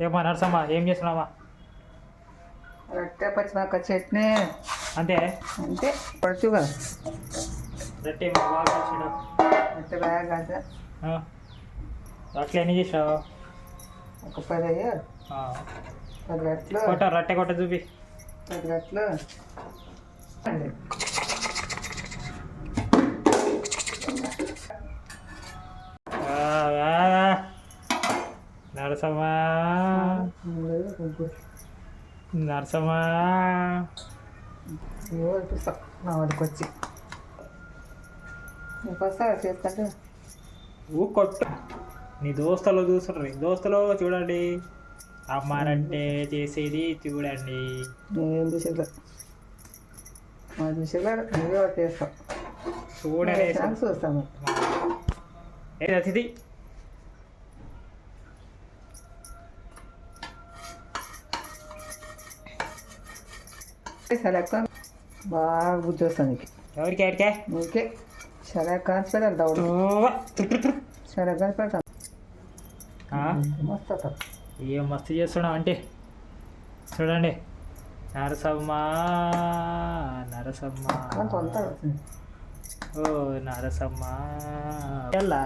ఏమో నరసమ్మ ఏం చేస్తున్నావా? రొట్టె పచ్చిమిరపకాయ చట్నీ అంతే అంతే పడుచుగా రొట్టె బాగా చేసాడు. రొట్టె బాగా కాదు అట్లా ఎన్ని చేసావు? ఒక 10 10 గంటలు కొట్ట రొట్టె కొట్ట చూపి. 10 గంటలు నరసమ్మ నరసమ్మ చూపిస్తా నా వాడికి వచ్చి నీకు వస్తా చేసుకుంటే కొట్టు. నీ దోస్తులు చూస్తుండ్రు, దోస్తులు చూడండి అమ్మారంటే చేసేది చూడండి. నేనేం చూసేలా మా చూసేలా నువ్వే ఒకటి చేస్తావు చూడండి చూస్తాను. అతిథి సెలెక్ట్ బాగా బుద్ధి వస్తుంది నీకు. ఎవరికి ఆడికే నీకే సెలెక్ట్ కాన్స్ పెడతాను దౌడు సెలెక్ట్ కాన్స్ పెడతాను మస్తు వస్తాను. ఏం మస్తు చేస్తున్నావు అంటే చూడండి. నరసమ్మ నరసమ్మ తొందర వస్తుంది. ఓ నరసమ్మ ఎలా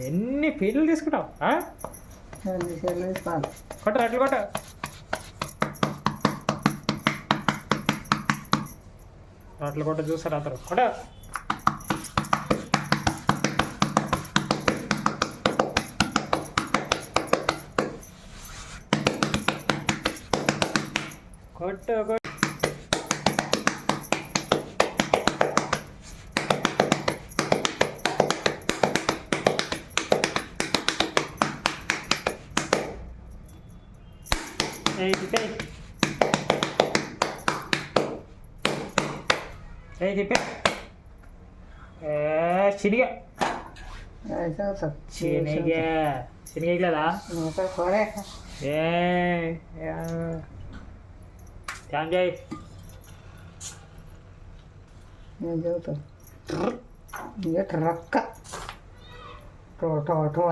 ఎన్ని పీర్లు తీసుకుంటావు? కొట్ట అట్లు కొట్ట. అట్లు కొట్ట చూస్తారు అందరు కొట్ట. కొట్టు కొట్టు తిప్పే శనిగ శనిగ శనిగలేదా? ఏ ధ్యాన్ చేయి. నేను చెబుతాను రక్క టోటో